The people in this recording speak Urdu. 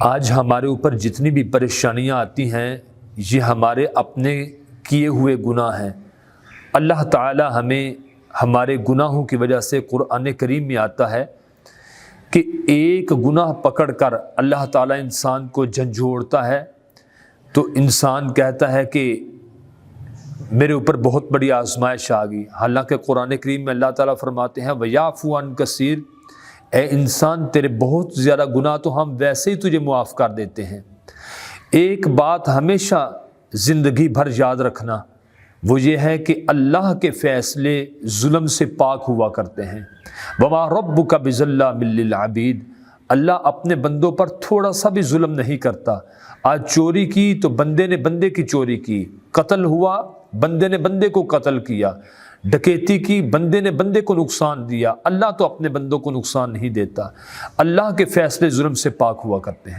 آج ہمارے اوپر جتنی بھی پریشانیاں آتی ہیں یہ ہمارے اپنے کیے ہوئے گناہ ہیں۔ اللہ تعالی ہمیں ہمارے گناہوں کی وجہ سے قرآن کریم میں آتا ہے کہ ایک گناہ پکڑ کر اللہ تعالی انسان کو جھنجھوڑتا ہے تو انسان کہتا ہے کہ میرے اوپر بہت بڑی آزمائش آ گئی۔ حالانکہ قرآن کریم میں اللہ تعالیٰ فرماتے ہیں وَيَعْفُو عَنْ كَثِيرٍ، اے انسان تیرے بہت زیادہ گناہ تو ہم ویسے ہی تجھے معاف کر دیتے ہیں۔ ایک بات ہمیشہ زندگی بھر یاد رکھنا، وہ یہ ہے کہ اللہ کے فیصلے ظلم سے پاک ہوا کرتے ہیں۔ وَمَا رَبُّكَ بِظَلَّامٍ لِّلْعَبِيدِ، اللہ اپنے بندوں پر تھوڑا سا بھی ظلم نہیں کرتا۔ آج چوری کی تو بندے نے بندے کی چوری کی، قتل ہوا بندے نے بندے کو قتل کیا، ڈکیتی کی بندے نے بندے کو نقصان دیا۔ اللہ تو اپنے بندوں کو نقصان نہیں دیتا۔ اللہ کے فیصلے ظلم سے پاک ہوا کرتے ہیں۔